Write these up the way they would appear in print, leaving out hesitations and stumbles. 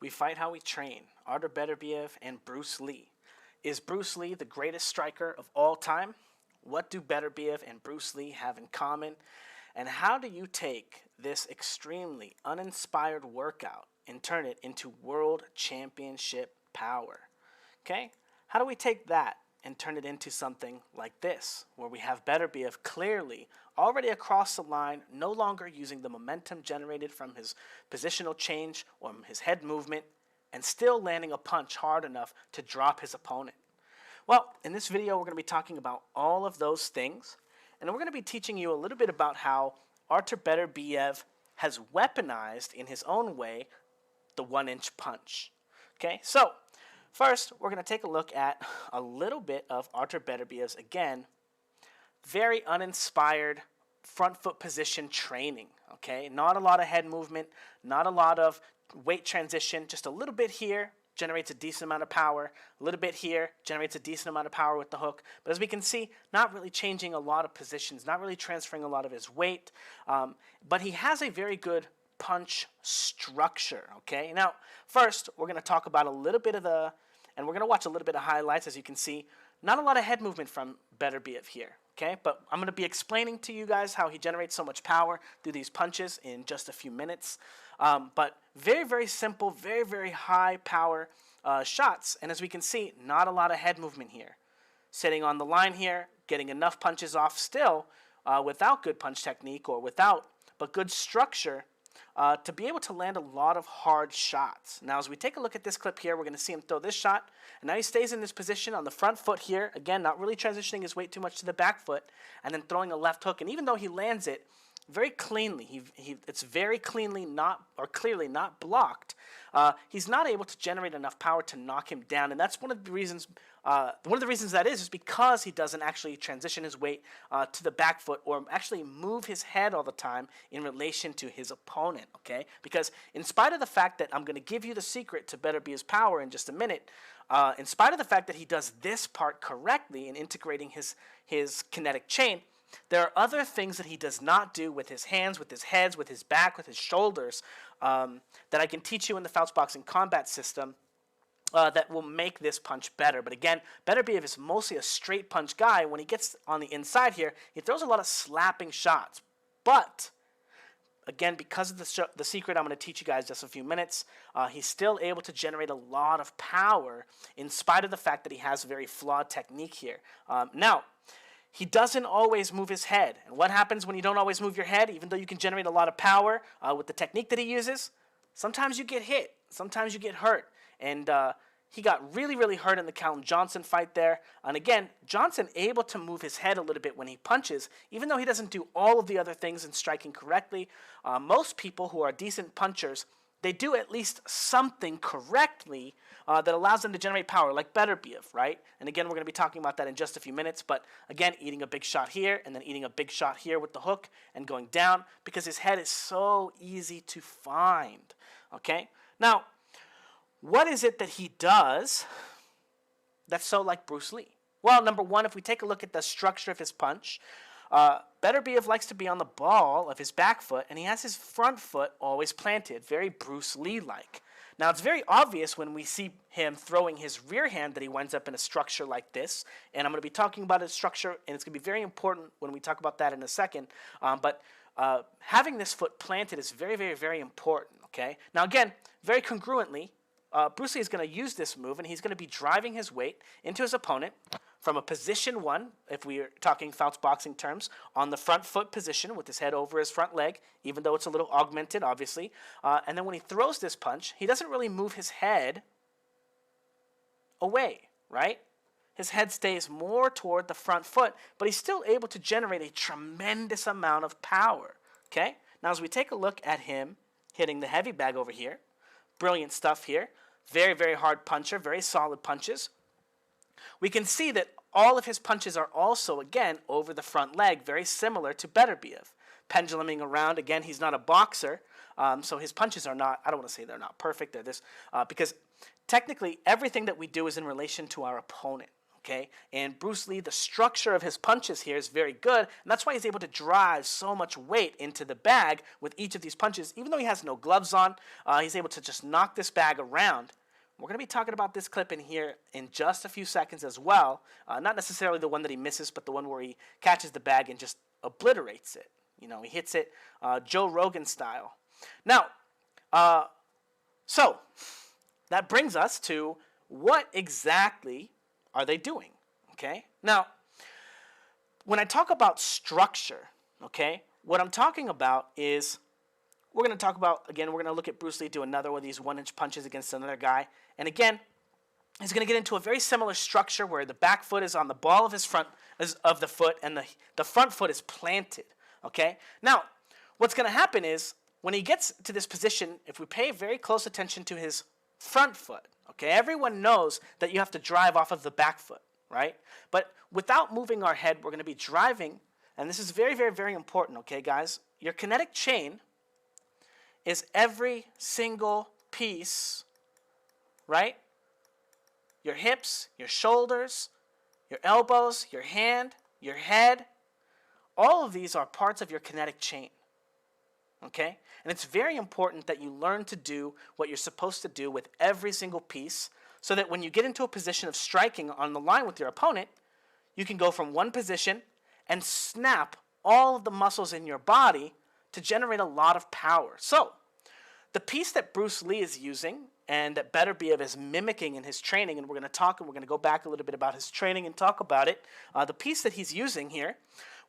We fight how we train. Artur Beterbiev and Bruce Lee. Is Bruce Lee the greatest striker of all time? What do Beterbiev and Bruce Lee have in common? And how do you take this extremely uninspired workout and turn it into world championship power? Okay? How do we take that and turn it into something like this, where we have Beterbiev clearly already across the line, no longer using the momentum generated from his positional change or his head movement, and still landing a punch hard enough to drop his opponent? Well, in this video, we're going to be talking about all of those things, and we're going to be teaching you a little bit about how Artur Beterbiev has weaponized, in his own way, the 1-inch punch. Okay, so first, we're going to take a look at a little bit of Artur Beterbiev's, again, very uninspired front foot position training. Okay, not a lot of head movement, not a lot of weight transition, just a little bit here generates a decent amount of power, a little bit here generates a decent amount of power with the hook. But as we can see, not really changing a lot of positions, not really transferring a lot of his weight, but he has a very good punch structure. Okay, now first we're going to talk about a little bit of and we're going to watch a little bit of highlights. As you can see, not a lot of head movement from Beterbiev here. Okay, but I'm going to be explaining to you guys how he generates so much power through these punches in just a few minutes. But very, very simple, very, very high power shots. And as we can see, not a lot of head movement here. Sitting on the line here, getting enough punches off still without good punch technique or without, but good structure to be able to land a lot of hard shots. Now, as we take a look at this clip here, we're going to see him throw this shot. And now he stays in this position on the front foot here. Again, not really transitioning his weight too much to the back foot. And then throwing a left hook. And even though he lands it very cleanly, it's very clearly not blocked, he's not able to generate enough power to knock him down. And that's one of the reasons that is because he doesn't actually transition his weight to the back foot or actually move his head all the time in relation to his opponent. Okay, because in spite of the fact that I'm going to give you the secret to Beterbiev's power in just a minute, in spite of the fact that he does this part correctly in integrating his kinetic chain, there are other things that he does not do with his hands, with his heads, with his back, with his shoulders, that I can teach you in the Fouts boxing combat system that will make this punch better. But again, Beterbiev is mostly a straight punch guy. When he gets on the inside here, he throws a lot of slapping shots. But again, because of the secret I'm going to teach you guys in just a few minutes, he's still able to generate a lot of power in spite of the fact that he has a very flawed technique here. Now, he doesn't always move his head. And what happens when you don't always move your head, even though you can generate a lot of power with the technique that he uses? Sometimes you get hit. Sometimes you get hurt. And he got really, really hurt in the Callum Johnson fight there. And again, Johnson able to move his head a little bit when he punches, even though he doesn't do all of the other things in striking correctly. Most people who are decent punchers, they do at least something correctly that allows them to generate power, like Beterbiev, right? And again, we're going to be talking about that in just a few minutes. But again, eating a big shot here and then eating a big shot here with the hook and going down because his head is so easy to find, okay? Now, what is it that he does that's so like Bruce Lee? Well, number one, if we take a look at the structure of his punch, Beterbiev likes to be on the ball of his back foot, and he has his front foot always planted, very Bruce Lee-like. Now, it's very obvious when we see him throwing his rear hand that he winds up in a structure like this, and I'm going to be talking about his structure, and it's going to be very important when we talk about that in a second, but having this foot planted is very, very, very important, okay? Now, again, very congruently, Bruce Lee is going to use this move, and he's going to be driving his weight into his opponent from a position one, if we're talking Fouts boxing terms, on the front foot position with his head over his front leg, even though it's a little augmented, obviously. And then when he throws this punch, he doesn't really move his head away, right? His head stays more toward the front foot, but he's still able to generate a tremendous amount of power, okay? Now, as we take a look at him hitting the heavy bag over here, brilliant stuff here. Very, very hard puncher, very solid punches. We can see that all of his punches are also, again, over the front leg, very similar to Beterbiev. Penduluming around, again, he's not a boxer, so his punches are not, I don't want to say they're not perfect, they're this, because technically everything that we do is in relation to our opponent, Okay, and Bruce Lee, the structure of his punches here is very good, and that's why he's able to drive so much weight into the bag with each of these punches. Even though he has no gloves on, he's able to just knock this bag around. We're going to be talking about this clip in here in just a few seconds as well. Not necessarily the one that he misses, but the one where he catches the bag and just obliterates it. You know, he hits it Joe Rogan style. Now, so that brings us to what exactly are they doing? Okay. Now, when I talk about structure, okay, what I'm talking about is we're going to talk about, again, we're going to look at Bruce Lee do another one of these 1-inch punches against another guy. And again, he's going to get into a very similar structure where the back foot is on the ball of his front of the foot and the front foot is planted. Okay. Now, what's going to happen is when he gets to this position, if we pay very close attention to his front foot, okay, everyone knows that you have to drive off of the back foot, right? But without moving our head, we're going to be driving, and this is very, very, very important, okay, guys? Your kinetic chain is every single piece, right? Your hips, your shoulders, your elbows, your hand, your head, all of these are parts of your kinetic chain. Okay? And it's very important that you learn to do what you're supposed to do with every single piece so that when you get into a position of striking on the line with your opponent, you can go from one position and snap all of the muscles in your body to generate a lot of power. So, the piece that Bruce Lee is using and that Beterbiev is mimicking in his training, and we're going to go back a little bit about his training and talk about it, the piece that he's using here,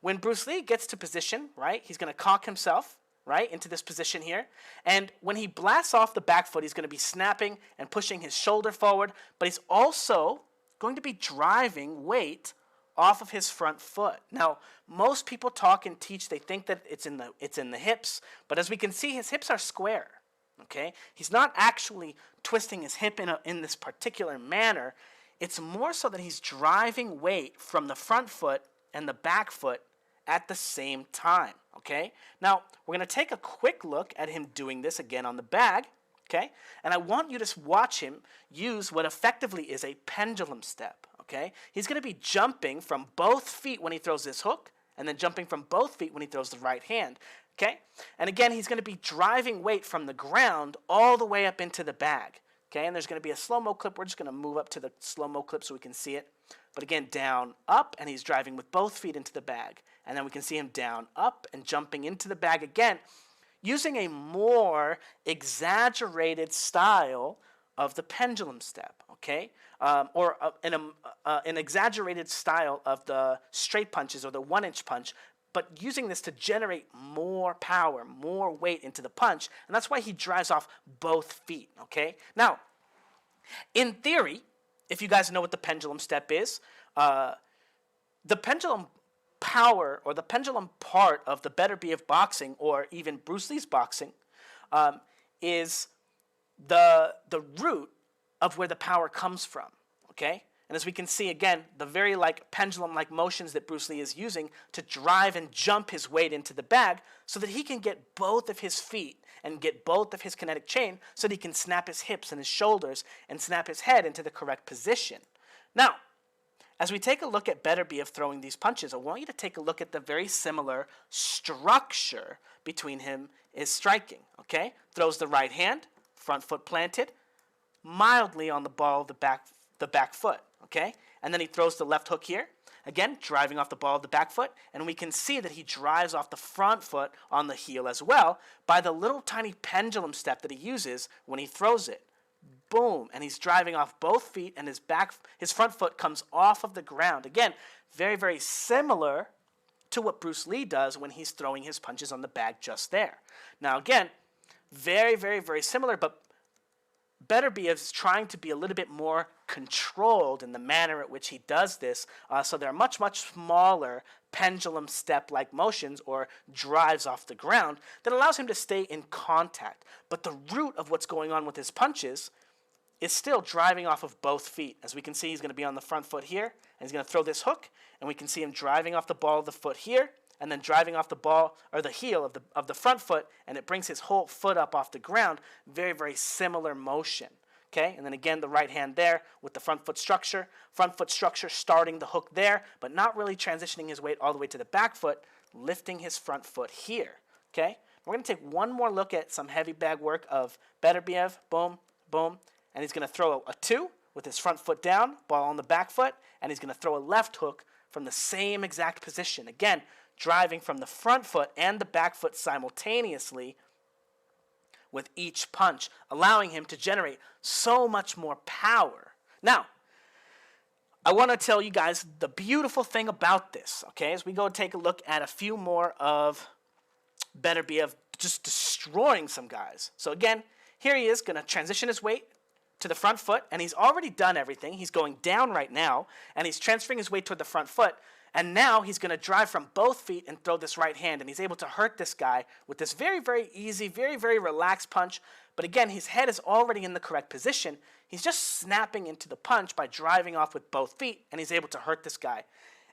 when Bruce Lee gets to position, right, he's going to cock himself, right, into this position here. And when he blasts off the back foot, he's going to be snapping and pushing his shoulder forward, but he's also going to be driving weight off of his front foot. Now, most people talk and teach, they think that it's in the hips, but as we can see, his hips are square, okay? He's not actually twisting his hip in this particular manner. It's more so that he's driving weight from the front foot and the back foot at the same time, okay? Now, we're going to take a quick look at him doing this again on the bag, okay? And I want you to watch him use what effectively is a pendulum step, okay? He's going to be jumping from both feet when he throws this hook, and then jumping from both feet when he throws the right hand, okay? And again, he's going to be driving weight from the ground all the way up into the bag, okay? And there's going to be a slow-mo clip. We're just going to move up to the slow-mo clip so we can see it. But again, down, up, and he's driving with both feet into the bag. And then we can see him down, up, and jumping into the bag again, using a more exaggerated style of the pendulum step, okay? Or an exaggerated style of the straight punches or the 1-inch punch, but using this to generate more power, more weight into the punch, and that's why he drives off both feet, okay? Now, in theory, if you guys know what the pendulum step is, the pendulum power or the pendulum part of the Beterbiev boxing or even Bruce Lee's boxing is the root of where the power comes from, okay? And as we can see, again, the very pendulum-like motions that Bruce Lee is using to drive and jump his weight into the bag so that he can get both of his feet and get both of his kinetic chain so that he can snap his hips and his shoulders and snap his head into the correct position. Now, as we take a look at Beterbiev throwing these punches, I want you to take a look at the very similar structure between him is striking, okay? Throws the right hand, front foot planted, mildly on the ball of the back foot, okay? And then he throws the left hook here, again, driving off the ball of the back foot, and we can see that he drives off the front foot on the heel as well by the little tiny pendulum step that he uses when he throws it. Boom, and he's driving off both feet, and his front foot comes off of the ground. Again, very, very similar to what Bruce Lee does when he's throwing his punches on the bag just there. Now, again, very, very, very similar, but Beterbiev is trying to be a little bit more controlled in the manner at which he does this, so they're much, much smaller pendulum step-like motions or drives off the ground that allows him to stay in contact. But the root of what's going on with his punches is still driving off of both feet. As we can see, he's going to be on the front foot here, and he's going to throw this hook, and we can see him driving off the ball of the foot here, and then driving off the ball or the heel of the front foot, and it brings his whole foot up off the ground. Very, very similar motion. Okay, and then again, the right hand there with the front foot structure. Front foot structure starting the hook there, but not really transitioning his weight all the way to the back foot, lifting his front foot here. Okay, we're going to take one more look at some heavy bag work of beterbiev. Boom, boom, and he's going to throw a 2 with his front foot down, ball on the back foot, and he's going to throw a left hook from the same exact position. Again, driving from the front foot and the back foot simultaneously with each punch, allowing him to generate so much more power. Now, I want to tell you guys the beautiful thing about this, okay, as we go take a look at a few more of beterbiev just destroying some guys. So again, here he is going to transition his weight to the front foot, and he's already done everything. He's going down right now, and he's transferring his weight toward the front foot. And now he's going to drive from both feet and throw this right hand. And he's able to hurt this guy with this very, very easy, very, very relaxed punch. But again, his head is already in the correct position. He's just snapping into the punch by driving off with both feet. And he's able to hurt this guy.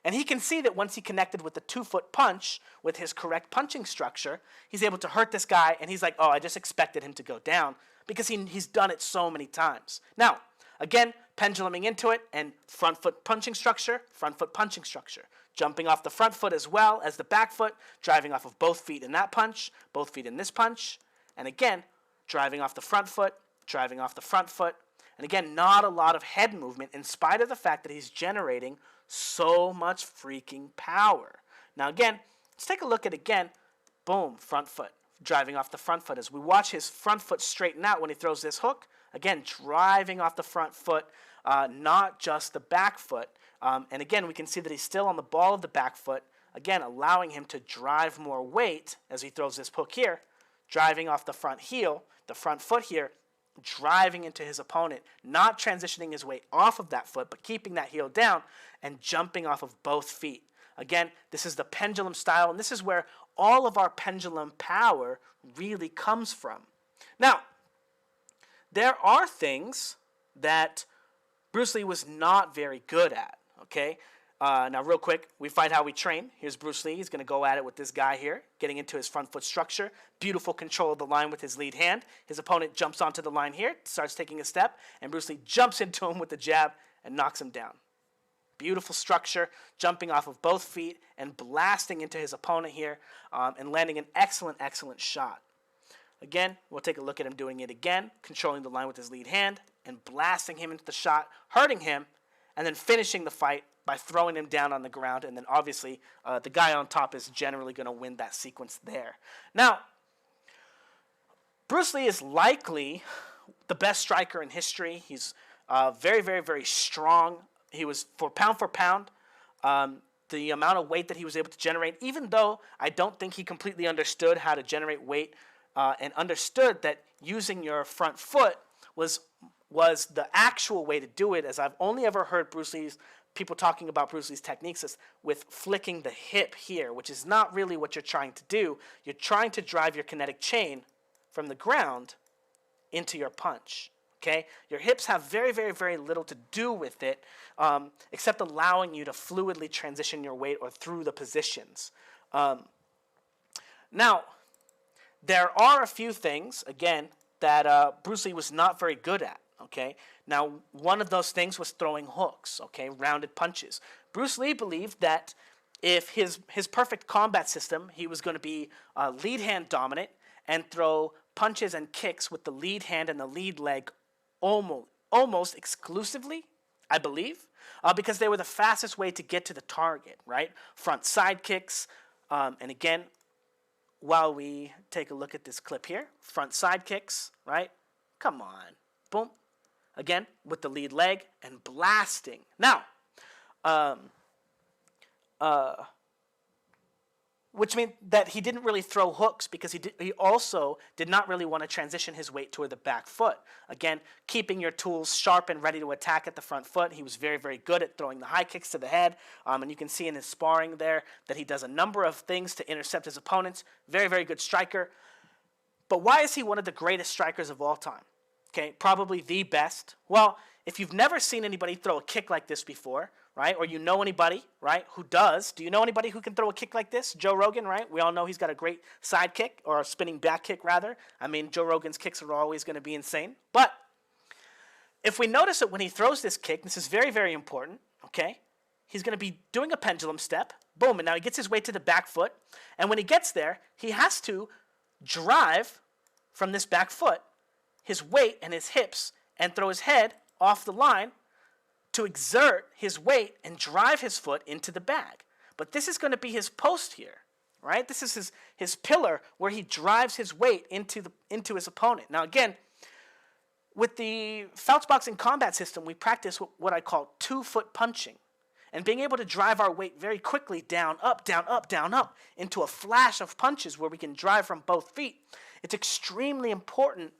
And he can see that once he connected with the 2-foot punch with his correct punching structure, he's able to hurt this guy. And he's like, oh, I just expected him to go down because he's done it so many times. Now, again, penduluming into it, and front foot punching structure, front foot punching structure. Jumping off the front foot as well as the back foot, driving off of both feet in that punch, both feet in this punch. And again, driving off the front foot, driving off the front foot. And again, not a lot of head movement in spite of the fact that he's generating so much freaking power. Now again, let's take a look at again, boom, front foot, driving off the front foot. As we watch his front foot straighten out when he throws this hook, again, driving off the front foot, not just the back foot. And again, we can see that he's still on the ball of the back foot, again, allowing him to drive more weight as he throws this hook here, driving off the front heel, the front foot here, driving into his opponent, not transitioning his weight off of that foot, but keeping that heel down and jumping off of both feet. Again, this is the pendulum style, and this is where all of our pendulum power really comes from. Now, there are things that Bruce Lee was not very good at, okay? Now, real quick, we find how we train. Here's Bruce Lee. He's going to go at it with this guy here, getting into his front foot structure. Beautiful control of the line with his lead hand. His opponent jumps onto the line here, starts taking a step, and Bruce Lee jumps into him with the jab and knocks him down. Beautiful structure, jumping off of both feet and blasting into his opponent here and landing an excellent, excellent shot. Again, we'll take a look at him doing it again, controlling the line with his lead hand and blasting him into the shot, hurting him, and then finishing the fight by throwing him down on the ground. And then obviously the guy on top is generally going to win that sequence there. Now, Bruce Lee is likely the best striker in history. He's very, very, very strong. He was, for pound, the amount of weight that he was able to generate, even though I don't think he completely understood how to generate weight and understood that using your front foot was the actual way to do it, as I've only ever heard people talking about Bruce Lee's techniques is with flicking the hip here, which is not really what you're trying to do. You're trying to drive your kinetic chain from the ground into your punch. Okay? Your hips have very, very, very little to do with it, except allowing you to fluidly transition your weight or through the positions. Now, there are a few things, again, that Bruce Lee was not very good at. Okay? Now, one of those things was throwing hooks, okay, rounded punches. Bruce Lee believed that if his perfect combat system, he was going to be lead hand dominant and throw punches and kicks with the lead hand and the lead leg almost exclusively, I believe, because they were the fastest way to get to the target, right? Front side kicks, and again, while we take a look at this clip here, front side kicks, right? Come on, boom. Again, with the lead leg and blasting. Now, which means that he didn't really throw hooks because he also did not really want to transition his weight toward the back foot. Again, keeping your tools sharp and ready to attack at the front foot. He was very, very good at throwing the high kicks to the head. And you can see in his sparring there that he does a number of things to intercept his opponents. Very, very good striker. But why is he one of the greatest strikers of all time? Okay, probably the best. Well, if you've never seen anybody throw a kick like this before, right, or you know anybody, right, who does, do you know anybody who can throw a kick like this? Joe Rogan, right? We all know he's got a great side kick, or a spinning back kick, rather. I mean, Joe Rogan's kicks are always going to be insane. But if we notice it when he throws this kick, this is very, very important, okay? He's going to be doing a pendulum step. Boom, and now he gets his weight to the back foot. And when he gets there, he has to drive from this back foot his weight and his hips and throw his head off the line to exert his weight and drive his foot into the bag. But this is going to be his post here, right? This is his pillar where he drives his weight into his opponent. Now again, with the Fouts boxing combat system, we practice what I call 2-foot punching. And being able to drive our weight very quickly down, up, down, up, down, up, into a flash of punches where we can drive from both feet. It's extremely important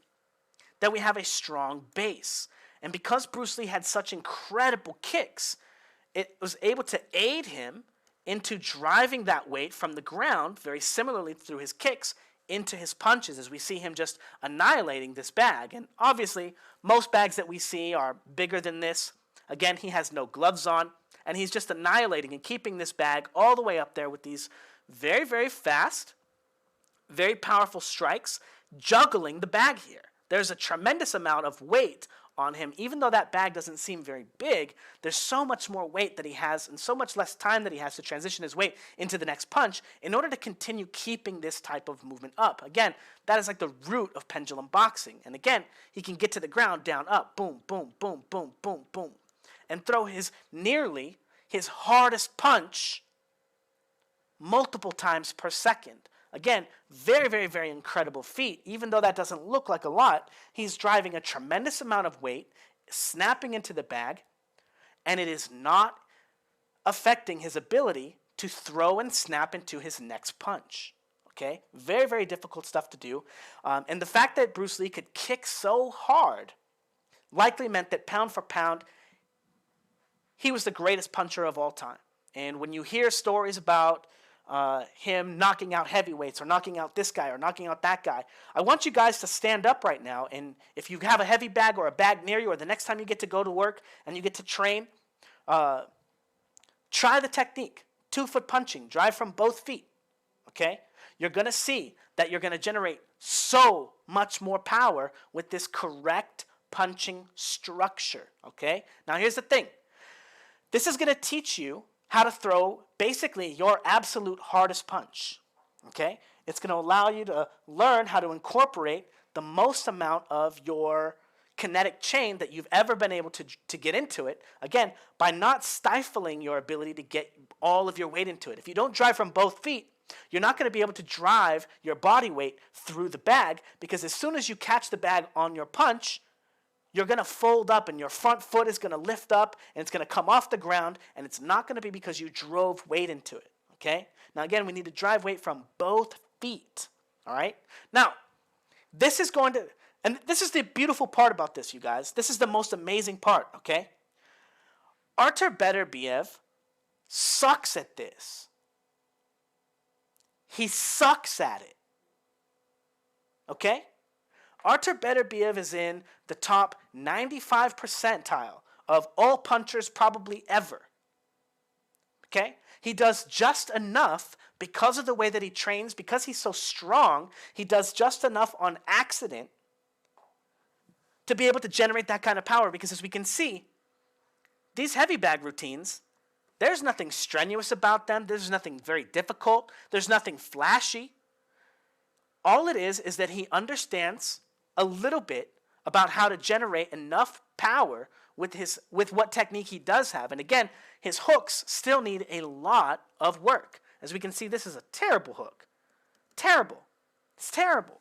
that we have a strong base. And because Bruce Lee had such incredible kicks, it was able to aid him into driving that weight from the ground, very similarly through his kicks, into his punches, as we see him just annihilating this bag. And obviously, most bags that we see are bigger than this. Again, he has no gloves on, and he's just annihilating and keeping this bag all the way up there with these very, very fast, very powerful strikes, juggling the bag here. There's a tremendous amount of weight on him. Even though that bag doesn't seem very big, there's so much more weight that he has and so much less time that he has to transition his weight into the next punch in order to continue keeping this type of movement up. Again, that is like the root of pendulum boxing. And again, he can get to the ground, down, up, boom, boom, boom, boom, boom, boom, and throw his hardest punch multiple times per second. Again, very, very, very incredible feat. Even though that doesn't look like a lot, he's driving a tremendous amount of weight, snapping into the bag, and it is not affecting his ability to throw and snap into his next punch. Okay? Very, very difficult stuff to do. And the fact that Bruce Lee could kick so hard likely meant that pound for pound, he was the greatest puncher of all time. And when you hear stories about him knocking out heavyweights or knocking out this guy or knocking out that guy, I want you guys to stand up right now, and if you have a heavy bag or a bag near you, or the next time you get to go to work and you get to train, try the technique. 2-foot punching, drive from both feet, okay? You're going to see that you're going to generate so much more power with this correct punching structure, okay? Now here's the thing. This is going to teach you how to throw basically your absolute hardest punch, okay? It's going to allow you to learn how to incorporate the most amount of your kinetic chain that you've ever been able to get into it, again, by not stifling your ability to get all of your weight into it. If you don't drive from both feet, you're not going to be able to drive your body weight through the bag, because as soon as you catch the bag on your punch, you're going to fold up and your front foot is going to lift up and it's going to come off the ground, and it's not going to be because you drove weight into it, okay? Now, again, we need to drive weight from both feet, all right? Now, this is going to, and this is the beautiful part about this, you guys. This is the most amazing part, okay? Artur beterbiev sucks at this. He sucks at it, okay? Artur beterbiev is in the top 95 percentile of all punchers probably ever. Okay? He does just enough because of the way that he trains, because he's so strong, he does just enough on accident to be able to generate that kind of power, because as we can see, these heavy bag routines, there's nothing strenuous about them, there's nothing very difficult, there's nothing flashy. All it is that he understands a little bit about how to generate enough power with what technique he does have. And again, his hooks still need a lot of work. As we can see, this is a terrible hook. Terrible. It's terrible.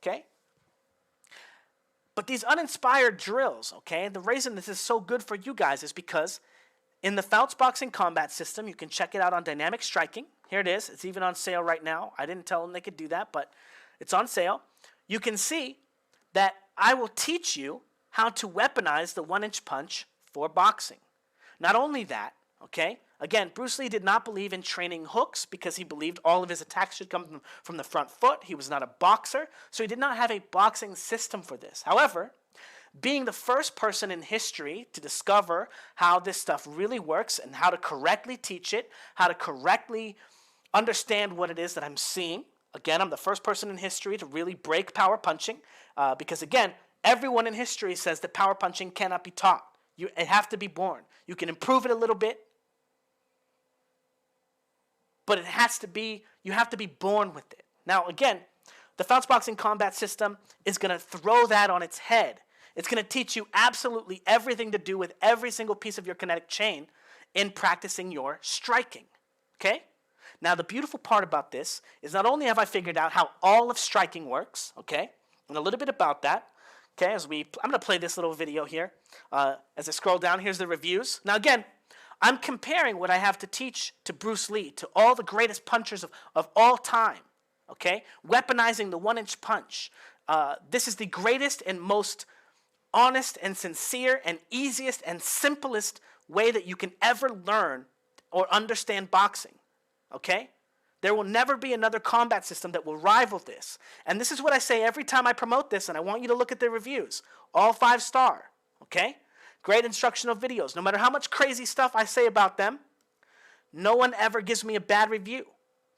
Okay? But these uninspired drills, okay, the reason this is so good for you guys is because in the Fouts boxing combat system, you can check it out on Dynamic Striking. Here it is. It's even on sale right now. I didn't tell them they could do that, but it's on sale. You can see that I will teach you how to weaponize the 1-inch punch for boxing. Not only that, okay, again, Bruce Lee did not believe in training hooks because he believed all of his attacks should come from the front foot. He was not a boxer, so he did not have a boxing system for this. However, being the first person in history to discover how this stuff really works and how to correctly teach it, how to correctly understand what it is that I'm seeing. Again, I'm the first person in history to really break power punching because, again, Everyone in history says that power punching cannot be taught. It has to be born. You can improve it a little bit, but you have to be born with it. Now, again, the Fouts Boxing Combat System is going to throw that on its head. It's going to teach you absolutely everything to do with every single piece of your kinetic chain in practicing your striking. Okay? Now, the beautiful part about this is not only have I figured out how all of striking works, okay, and a little bit about that, okay, I'm going to play this little video here. As I scroll down, here's the reviews. Now, again, I'm comparing what I have to teach to Bruce Lee, to all the greatest punchers of all time, okay? Weaponizing the one-inch punch. This is the greatest and most honest and sincere and easiest and simplest way that you can ever learn or understand boxing, okay? There will never be another combat system that will rival this. And this is what I say every time I promote this, and I want you to look at the reviews. All 5-star, okay? Great instructional videos. No matter how much crazy stuff I say about them, no one ever gives me a bad review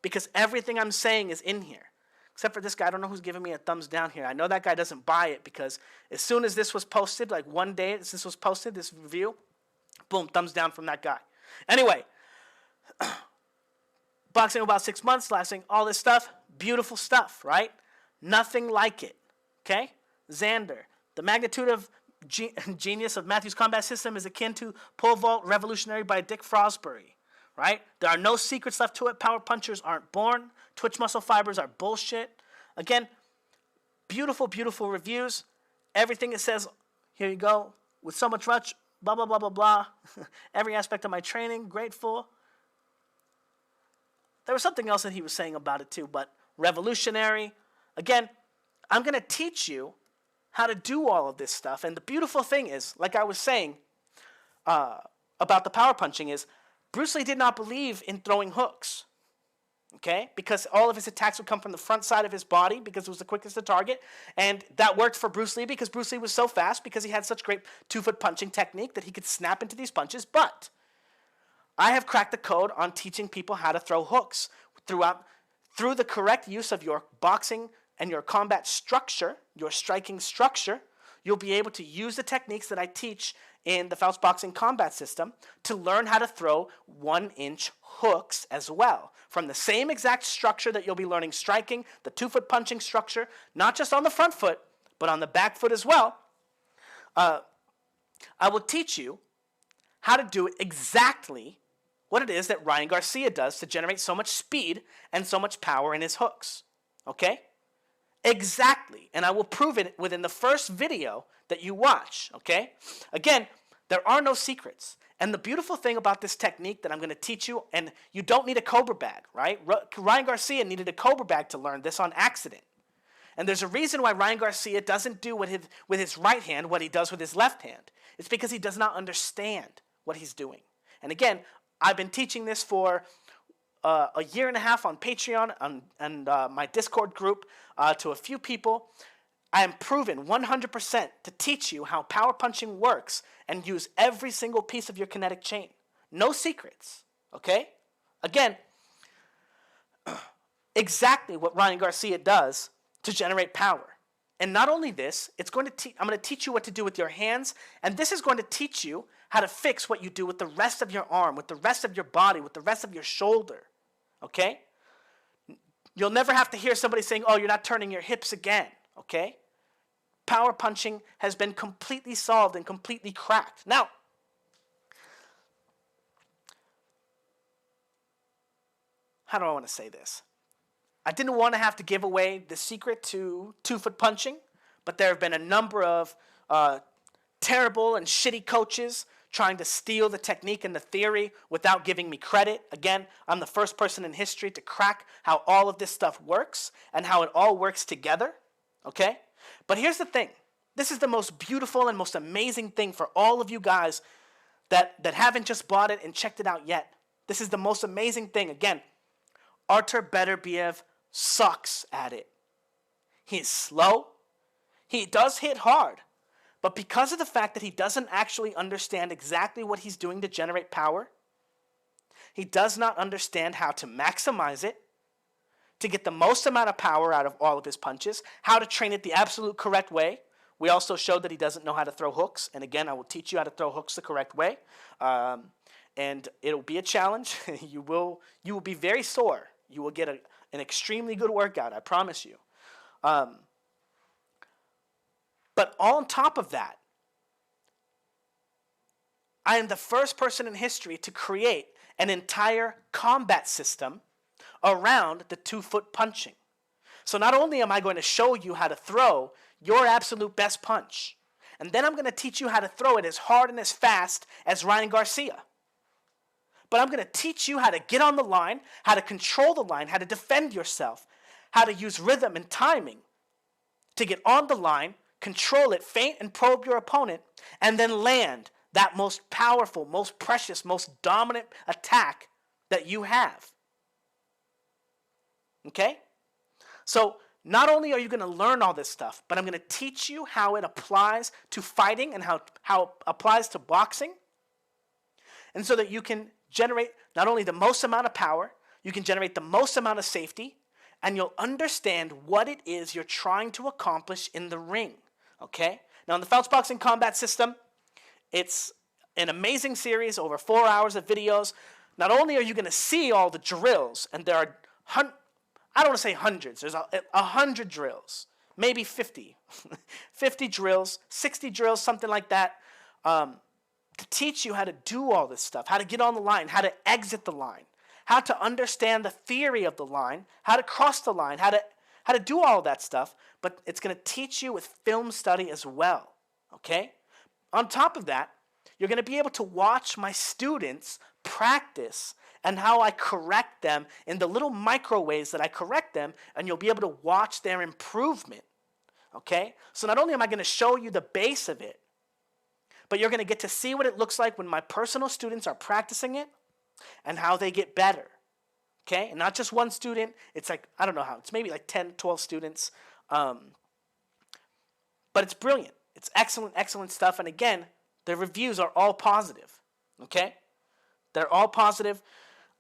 because everything I'm saying is in here. Except for this guy. I don't know who's giving me a thumbs down here. I know that guy doesn't buy it because as soon as this was posted, like one day as this was posted, this review, boom, thumbs down from that guy. Anyway, boxing about 6 months, lasting all this stuff, beautiful stuff, right? Nothing like it, okay? Xander, the magnitude of genius of Matthew's combat system is akin to pole vault revolutionary by Dick Frosbury, right? There are no secrets left to it. Power punchers aren't born. Twitch muscle fibers are bullshit. Again, beautiful, beautiful reviews. Everything it says, here you go, with so much rush, blah, blah, blah, blah, blah. Every aspect of my training, grateful. There was something else that he was saying about it too, but revolutionary. Again, I'm going to teach you how to do all of this stuff. And the beautiful thing is, like I was saying about the power punching is, Bruce Lee did not believe in throwing hooks, okay? Because all of his attacks would come from the front side of his body because it was the quickest to target. And that worked for Bruce Lee because Bruce Lee was so fast because he had such great 2-foot punching technique that he could snap into these punches. But I have cracked the code on teaching people how to throw hooks through the correct use of your boxing and your combat structure, your striking structure. You'll be able to use the techniques that I teach in the Fouts Boxing Combat System to learn how to throw 1-inch hooks as well. From the same exact structure that you'll be learning striking, the 2-foot punching structure, not just on the front foot, but on the back foot as well. I will teach you how to do exactly what it is that Ryan Garcia does to generate so much speed and so much power in his hooks. Okay? Exactly. And I will prove it within the first video that you watch. Okay? Again, there are no secrets. And the beautiful thing about this technique that I'm going to teach you, and you don't need a Cobra bag, right? Ryan Garcia needed a Cobra bag to learn this on accident. And there's a reason why Ryan Garcia doesn't do with his right hand what he does with his left hand. It's because he does not understand what he's doing. And again, I've been teaching this for a year and a half on Patreon and my Discord group to a few people. I am proven 100% to teach you how power punching works and use every single piece of your kinetic chain. No secrets, okay? Again, exactly what Ryan Garcia does to generate power. And not only this, I'm going to teach you what to do with your hands, and this is going to teach you how to fix what you do with the rest of your arm, with the rest of your body, with the rest of your shoulder, okay? You'll never have to hear somebody saying, oh, you're not turning your hips again, okay? Power punching has been completely solved and completely cracked. Now, how do I want to say this? I didn't want to have to give away the secret to 2-foot punching, but there have been a number of terrible and shitty coaches trying to steal the technique and the theory without giving me credit. Again, I'm the first person in history to crack how all of this stuff works and how it all works together, okay? But here's the thing. This is the most beautiful and most amazing thing for all of you guys that haven't just bought it and checked it out yet. This is the most amazing thing. Again, Artur Beterbiev sucks at it. He's slow. He does hit hard. But because of the fact that he doesn't actually understand exactly what he's doing to generate power, he does not understand how to maximize it, to get the most amount of power out of all of his punches, how to train it the absolute correct way, We also showed that he doesn't know how to throw hooks. And again, I will teach you how to throw hooks the correct way. And it'll be a challenge. You will be very sore. You will get an extremely good workout, I promise you. But on top of that, I am the first person in history to create an entire combat system around the 2-foot punching. So not only am I going to show you how to throw your absolute best punch, and then I'm going to teach you how to throw it as hard and as fast as Ryan Garcia. But I'm going to teach you how to get on the line, how to control the line, how to defend yourself, how to use rhythm and timing to get on the line, control it, feint and probe your opponent, and then land that most powerful, most precious, most dominant attack that you have. Okay? So not only are you going to learn all this stuff, but I'm going to teach you how it applies to fighting and how it applies to boxing. And so that you can generate not only the most amount of power, you can generate the most amount of safety, and you'll understand what it is you're trying to accomplish in the ring. Okay? Now in the Fouts Boxing Combat System, it's an amazing series, over 4 hours of videos. Not only are you going to see all the drills, and there are, I don't want to say hundreds, there's 100 drills, maybe 50. 50 drills, 60 drills, something like that, to teach you how to do all this stuff, how to get on the line, how to exit the line, how to understand the theory of the line, how to cross the line, how to do all of that stuff, but it's going to teach you with film study as well, okay? On top of that, you're going to be able to watch my students practice and how I correct them in the little micro ways that I correct them, and you'll be able to watch their improvement, okay? So not only am I going to show you the base of it, but you're going to get to see what it looks like when my personal students are practicing it and how they get better, okay? And not just one student. It's like, I don't know how. It's maybe like 10, 12 students. But it's brilliant. It's excellent, excellent stuff. And again, the reviews are all positive, okay? They're all positive.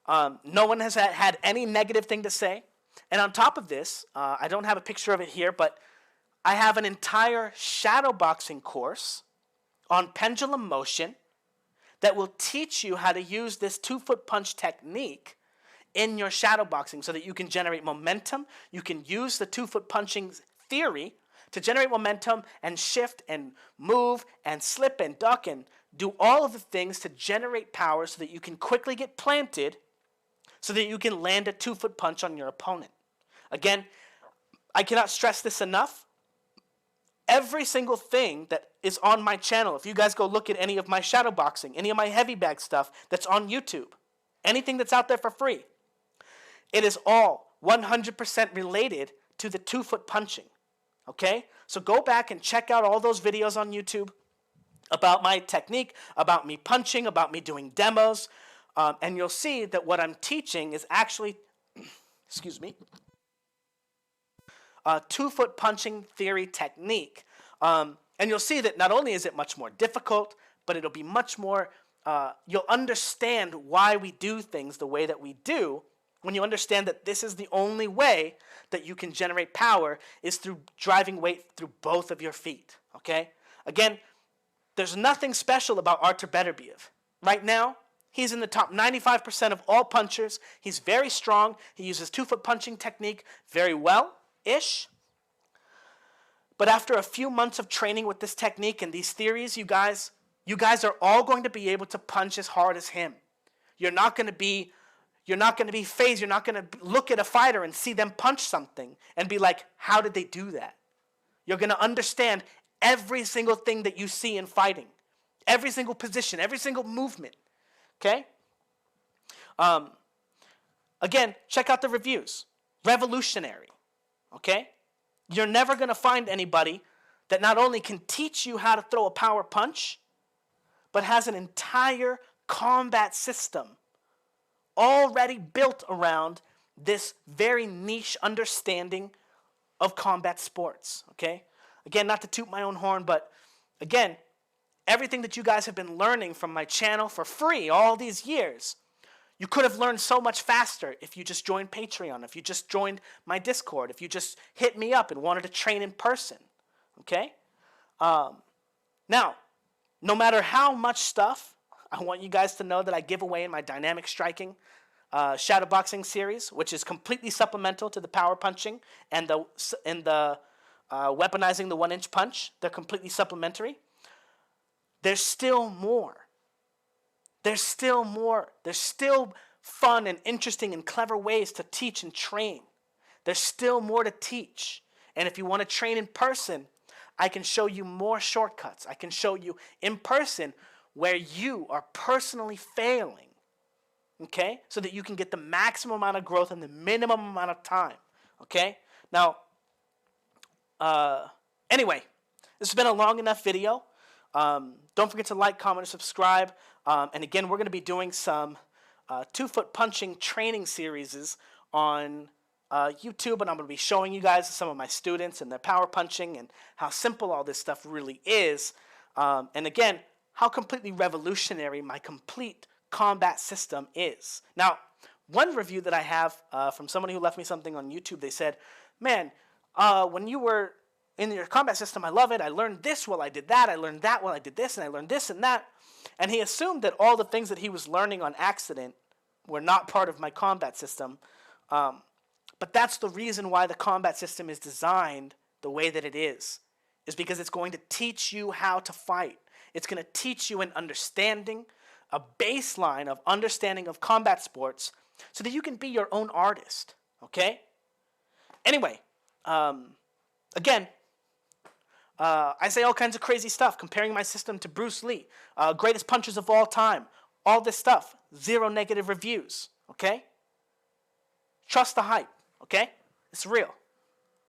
No one has had any negative thing to say. And on top of this, I don't have a picture of it here, but I have an entire shadow boxing course on pendulum motion that will teach you how to use this 2-foot punch technique in your shadow boxing so that you can generate momentum. You can use the 2-foot punching theory to generate momentum and shift and move and slip and duck and do all of the things to generate power so that you can quickly get planted so that you can land a 2-foot punch on your opponent. Again, I cannot stress this enough. Every single thing that is on my channel, if you guys go look at any of my shadow boxing, any of my heavy bag stuff that's on YouTube, anything that's out there for free, it is all 100% related to the 2-foot punching. Okay? So go back and check out all those videos on YouTube about my technique, about me punching, about me doing demos, and you'll see that what I'm teaching is actually, excuse me, 2-foot punching theory technique. And you'll see that not only is it much more difficult, but it'll be much more, you'll understand why we do things the way that we do when you understand that this is the only way that you can generate power is through driving weight through both of your feet, okay? Again, there's nothing special about Artur Beterbiev. Right now, he's in the top 95% of all punchers. He's very strong. He uses 2-foot punching technique very well-ish. But after a few months of training with this technique and these theories, you guys are all going to be able to punch as hard as him. You're not going to be phased. You're not going to look at a fighter and see them punch something and be like, how did they do that? You're going to understand every single thing that you see in fighting. Every single position, every single movement. Okay? Again, check out the reviews. Revolutionary. Okay? You're never going to find anybody that not only can teach you how to throw a power punch, but has an entire combat system already built around this very niche understanding of combat sports, okay? Again, not to toot my own horn, but again, everything that you guys have been learning from my channel for free all these years, you could have learned so much faster if you just joined Patreon, if you just joined my Discord, if you just hit me up and wanted to train in person, okay? Now, no matter how much stuff, I want you guys to know that I give away in my dynamic striking shadowboxing series, which is completely supplemental to the power punching and the weaponizing the 1-inch punch. They're completely supplementary. There's still more. There's still more. There's still fun and interesting and clever ways to teach and train. There's still more to teach. And if you want to train in person, I can show you more shortcuts. I can show you in person where you are personally failing, okay? So that you can get the maximum amount of growth in the minimum amount of time, okay? Now, anyway, this has been a long enough video. Don't forget to like, comment, and subscribe. And again, we're going to be doing some 2-foot punching training series on YouTube, and I'm going to be showing you guys some of my students and their power punching and how simple all this stuff really is. And again, how completely revolutionary my complete combat system is. Now, one review that I have from somebody who left me something on YouTube, they said, man, when you were in your combat system, I love it. I learned this while I did that. I learned that while I did this, and I learned this and that. And he assumed that all the things that he was learning on accident were not part of my combat system. But that's the reason why the combat system is designed the way that it is because it's going to teach you how to fight. It's going to teach you an understanding, a baseline of understanding of combat sports so that you can be your own artist, okay? Anyway, again, I say all kinds of crazy stuff, comparing my system to Bruce Lee, greatest punchers of all time, all this stuff, 0 negative reviews, okay? Trust the hype, okay? It's real.